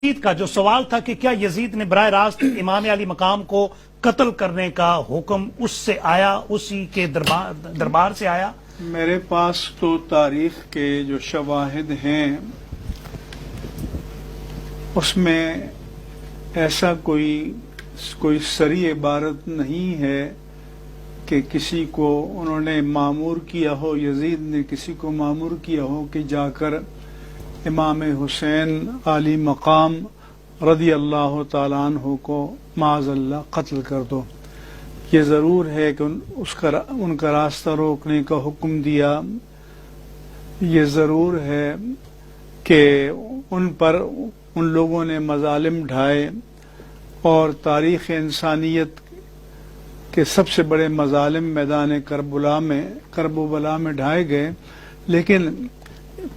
Yazid का जो सवाल था कि क्या यजीद ने बराह रास्त इमाम अली मकाम को कत्ल करने का हुक्म उससे आया, उसी के दरबार से आया? मेरे पास तो तारीख के जो शवाहिद हैं उसमें ऐसा कोई सरी इबारत नहीं है कि किसी को उन्होंने मामूर किया हो, यजीद ने किसी को मामूर किया हो कि जाकर इमाम हुसैन आली मकाम रदी अल्लाह ताला अन्हु को माज़अल्लाह कत्ल कर दो। ये ज़रूर है कि उनका रास्ता रोकने का हुक्म दिया। ये ज़रूर है कि उन लोगों ने मज़ालिम ढाए और तारीख़ इंसानियत के सबसे बड़े मज़ालिम मैदान करबला में ढाए गए। लेकिन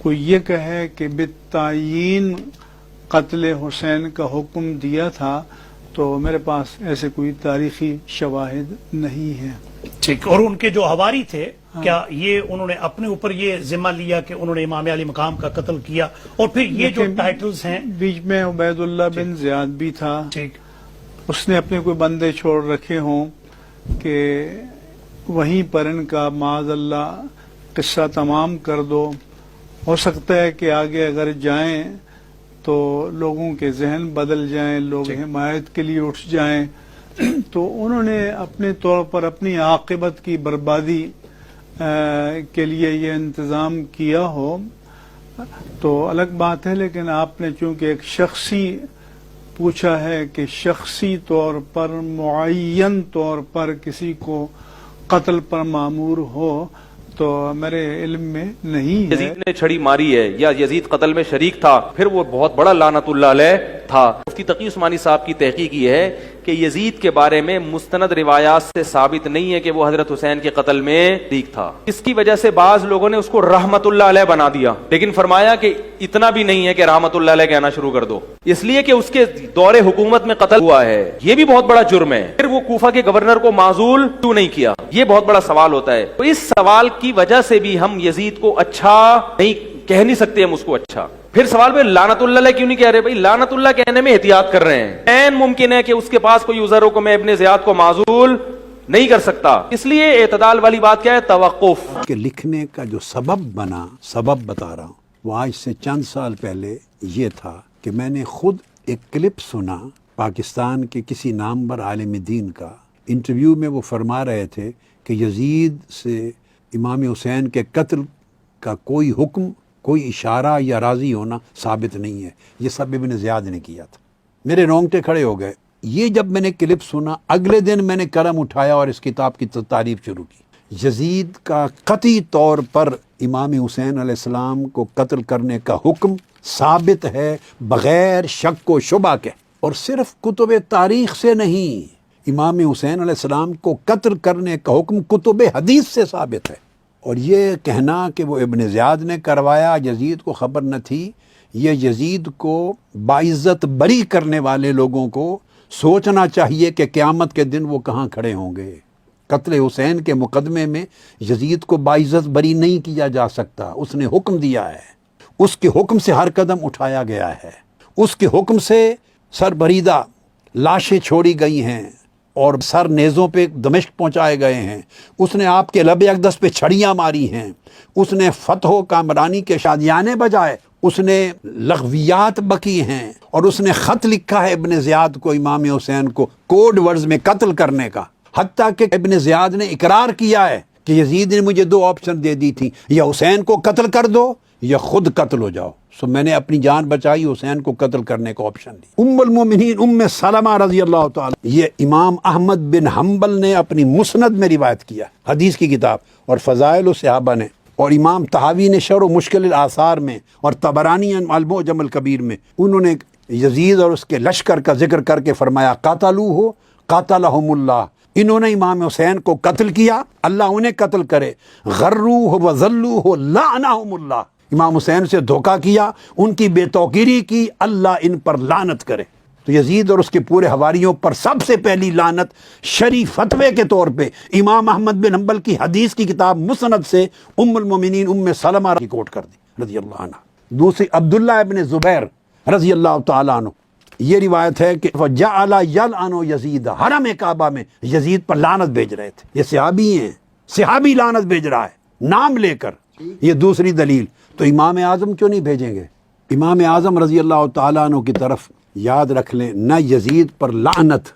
कोई ये कहे कि बित्तायीन कत्ल हुसैन का हुक्म दिया था तो मेरे पास ऐसे कोई तारीखी शवाहिद नहीं है। ठीक। और उनके जो हवारी थे, हाँ, क्या ये उन्होंने अपने ऊपर ये जिम्मा लिया कि उन्होंने इमाम अली मकाम का कत्ल किया? और फिर ये जो टाइटल्स हैं, बीच में उबैदुल्लाह बिन ज़ियाद भी था। ठीक। उसने अपने कोई बंदे छोड़ रखे हों कि वहीं पर इनका माज़अल्लाह किस्सा तमाम कर दो। हो सकता है कि आगे अगर जाएं तो लोगों के जहन बदल जाएं, लोग हिमायत के लिए उठ जाएं, तो उन्होंने अपने तौर पर अपनी आक़िबत की बर्बादी के लिए ये इंतज़ाम किया हो तो अलग बात है। लेकिन आपने चूंकि एक शख्सी पूछा है कि शख्सी तौर पर मुअय्यन तौर पर किसी को कत्ल पर मामूर हो तो मेरे इल्म में नहीं है। यजीद ने छड़ी मारी है या यजीद कत्ल में शरीक था, फिर वो बहुत बड़ा लानतुल्लाह अलैह था। मुफ्ती तकी उस्मानी साहब की तहकीक ये है कि यजीद के बारे में मुस्तनद रिवायात से साबित नहीं है कि वो हजरत हुसैन के कत्ल में शरीक था। इसकी वजह से बाज लोगों ने उसको रहमतुल्लाह अलैह बना दिया, लेकिन फरमाया कि इतना भी नहीं है कि रहमतुल्लाह अलैह कहना शुरू कर दो, इसलिए कि उसके दौरे हुकूमत में कत्ल हुआ है। ये भी बहुत बड़ा जुर्म है। फिर वो कूफा के गवर्नर को माजूल क्यों नहीं किया, ये बहुत बड़ा सवाल होता है। तो इस सवाल की वजह से भी हम यजीद को अच्छा नहीं कह नहीं सकते, हम उसको अच्छा। फिर सवाल पे लानतुल्लाह क्यों नहीं कह रहे? भाई लानतुल्लाह कहने में एहतियात कर रहे हैं। ऐन मुमकिन है कि उसके पास कोई उज़र हो को मैं इब्ने ज़ियाद को माजूल नहीं कर सकता। इसलिए एतदाल वाली बात क्या है? तवक्कुफ के लिखने का जो सबब बना, सबब बता रहा हूं, वो आज से चंद साल पहले ये था कि मैंने खुद एक क्लिप सुना पाकिस्तान के किसी नामवर आलिम दीन का। इंटरव्यू में वो फरमा रहे थे कि यजीद से इमाम हुसैन के कत्ल का कोई हुक्म, कोई इशारा या राजी होना साबित नहीं है। ये सब इब्ने ज़ियाद ने किया था। मेरे रोंगटे खड़े हो गए। ये जब मैंने क्लिप सुना, अगले दिन मैंने कलम उठाया और इस किताब की तारीफ शुरू की। यजीद का कतई तौर पर इमाम हुसैन अलैहिस्सलाम को कत्ल करने का हुक्म साबित है बग़ैर शक व शुबा के, और सिर्फ कुतुब तारीख से नहीं, इमाम हुसैन अलैहिस्सलाम को कत्ल करने का हुक्म कुतुब हदीस से साबित है। और ये कहना कि वो इब्ने ज़ियाद ने करवाया, यजीद को खबर न थी, ये यजीद को बाइज़्ज़त बरी करने वाले लोगों को सोचना चाहिए कि क़यामत के दिन वो कहाँ खड़े होंगे। कत्ल हुसैन के मुकदमे में यजीद को बाइज़्ज़त बरी नहीं किया जा सकता। उसने हुक्म दिया है, उसके हुक्म से हर कदम उठाया गया है, उसके हुक्म से सरबरीदा लाशें छोड़ी गई हैं और सर नेज़ों पे दमिश्क पहुंचाए गए हैं। उसने आपके लब अक़दस पे छड़ियाँ मारी हैं। उसने फ़तह कामरानी के शादियाने बजाए उसने लग़वियात बकी हैं। और उसने ख़त लिखा है इब्ने ज़ियाद को, इमाम हुसैन को कोड वर्ड्स में कत्ल करने का। हत्ता कि इब्ने ज़ियाद ने इकरार किया है कि यजीद ने मुझे दो ऑप्शन दे दी थी, या हुसैन को कत्ल कर दो या खुद कत्ल हो जाओ। सो मैंने अपनी जान बचाई, हुसैन को कत्ल करने का ऑप्शन दी। उम्मुल मोमिनीन उम्मे सलमा रज़ी अल्लाह ताला, ये इमाम अहमद बिन हम्बल ने अपनी मुस्नद में रिवायत किया, हदीस की किताब, और फ़ज़ाइल सहाबा ने, और इमाम तहावी ने शरह मुश्किल आसार में, और तबरानी अल-मुअजम अल-कबीर में उन्होंने यजीद और उसके लश्कर का जिक्र करके फरमाया क़ातलूहु क़ातलहुमुल्लाह, इन्होंने इमाम हुसैन को कत्ल किया, अल्लाह उन्हें कत्ल करे। गर्रूहु व ज़ल्लूहु लाअनहुमुल्लाह, इमाम हुसैन से धोखा किया, उनकी बेतौकीरी की, अल्लाह इन पर लानत करे। तो यजीद और उसके पूरे हवारियों पर सबसे पहली लानत शरी फतवे के तौर पे इमाम अहमद बिन हम्बल की हदीस की किताब मुसनद से उम्मुल मोमिनीन उम्मे सलमा की कोट कर दी रज़ियल्लाहु अन्हा। दूसरी अब्दुल्लाह इब्ने ज़ुबैर رضی اللہ تعالیٰ عنہ. یہ روایت ہے کہ فَجَعَلَ يَلْعَنُ يَزِيدَ، حرم کعبہ میں یزید پر لعنت بھیج رہے تھے. یہ صحابی ہیں، صحابی لعنت بھیج رہا ہے نام لے کر. یہ دوسری دلیل. تو امام اعظم کیوں نہیں بھیجیں گے؟ امام اعظم رضی اللہ تعالیٰ عنہ کی طرف یاد رکھ لیں، نہ یزید پر لعنت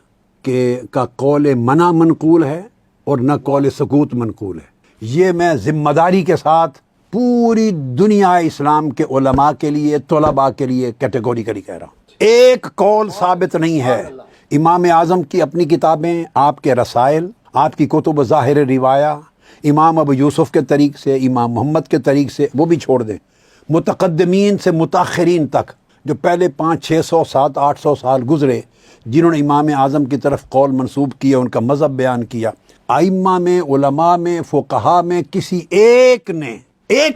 کا قول منع منقول ہے اور نہ قول سکوت منقول ہے. یہ میں ذمہ داری کے ساتھ پوری دنیا اسلام کے علماء کے لیے، طلباء کے لیے کیٹیگوریکلی کہہ رہا ہوں. ایک قول ثابت نہیں ہے. امام اعظم کی اپنی کتابیں، آپ کے رسائل، آپ کی کتب ظاہر روایہ، امام ابو یوسف کے طریق سے، امام محمد کے طریق سے، وہ بھی چھوڑ دیں. متقدمین سے متاخرین تک جو پہلے 500 600 700 800 سال گزرے، جنہوں نے امام اعظم کی طرف قول منسوب کیا، ان کا مذہب بیان کیا، ائمہ میں، علماء میں، فقہاء میں کسی ایک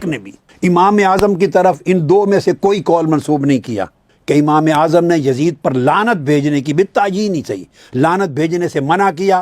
نے بھی امام اعظم کی طرف ان دو میں سے کوئی قول منسوب نہیں کیا کہ امام اعظم نے یزید پر لعنت بھیجنے کی بالتعیین نہیں صحیح، لعنت بھیجنے سے منع کیا.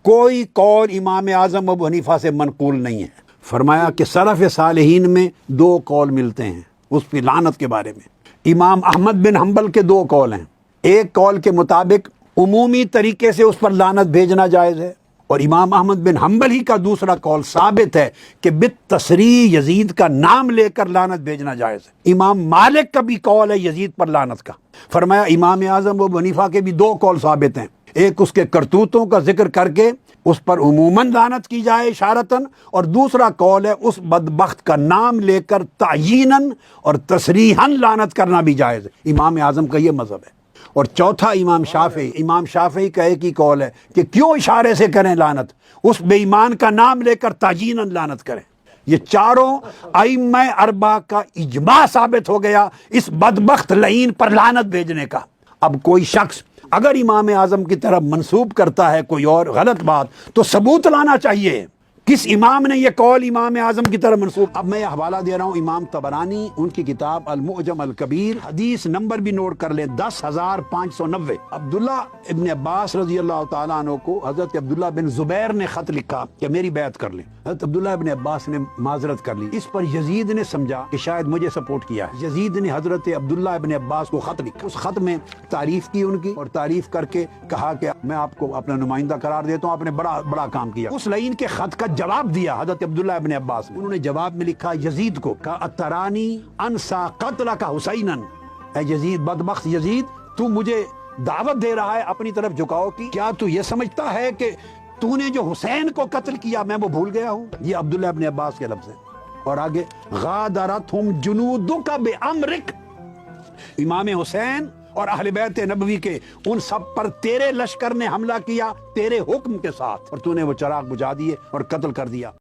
کوئی قول امام اعظم ابو حنیفہ سے منقول نہیں ہے. فرمایا کہ سلف صالحین میں 2 قول ملتے ہیں اس پہ لعنت کے بارے میں. امام احمد بن حنبل کے 2 قول ہیں. ایک قول کے مطابق عمومی طریقے سے اس پر لعنت بھیجنا جائز ہے، اور امام احمد بن حنبل ہی کا دوسرا قول ثابت ہے کہ بالتصریح یزید کا نام لے کر لعنت بھیجنا جائز ہے. امام مالک کا بھی قول ہے یزید پر لعنت کا. فرمایا امام اعظم ابو حنیفہ کے بھی 2 قول ثابت ہیں. ایک اس کے کرتوتوں کا ذکر کر کے اس پر عموماً لعنت کی جائے اشارتاً، اور دوسرا قول ہے اس بدبخت کا نام لے کر تعییناً اور تصریحاً لعنت کرنا بھی جائز ہے. امام اعظم کا یہ مذہب ہے. اور چوتھا امام شافعی کا ایک ہی قول ہے کہ کیوں اشارے سے کریں لعنت، اس بے ایمان کا نام لے کر تعییناً لعنت کریں. یہ چاروں ائمہ اربعہ کا اجماع ثابت ہو گیا اس بدبخت لعین پر لعنت بھیجنے کا. اب کوئی شخص اگر امام اعظم کی طرف منسوب کرتا ہے کوئی اور غلط بات تو ثبوت لانا چاہیے. کس امام نے یہ قول امام اعظم کی طرف منسوب؟ اب میں یہ حوالہ دے رہا ہوں امام طبرانی، ان کی کتاب المعجم الکبیر، حدیث نمبر بھی نوٹ کر لیں 10590. عبداللہ ابن عباس رضی اللہ تعالیٰ عنہ کو حضرت عبداللہ بن زبیر نے خط لکھا کہ میری بیعت کر لیں. حضرت عبداللہ ابن عباس نے معذرت کر لی. اس پر یزید نے سمجھا کہ شاید مجھے سپورٹ کیا ہے. یزید نے حضرت عبداللہ ابن عباس کو خط لکھا. اس خط میں تعریف کی ان کی، اور تعریف کر کے کہا کہ میں آپ کو اپنا نمائندہ قرار دیتا ہوں، آپ نے بڑا کام کیا. اس لعین کے خط کا جواب دیا حضرت عبداللہ ابن عباس. انہوں نے جواب میں لکھا یزید کو کہ اترانی انسا قتلک حسینا، اے یزید، بدبخت یزید، تو مجھے دعوت دے رہا ہے اپنی طرف جھکاؤ کی، کیا تو یہ سمجھتا ہے کہ تو نے جو حسین کو قتل کیا میں وہ بھول گیا ہوں؟ یہ عبداللہ ابن عباس کے لفظ ہیں. اور آگے غادرتہم جنودک بامرک، امام حسین اور اہل بیت نبوی کے ان سب پر تیرے لشکر نے حملہ کیا تیرے حکم کے ساتھ، اور تو نے وہ چراغ بجھا دیے اور قتل کر دیا.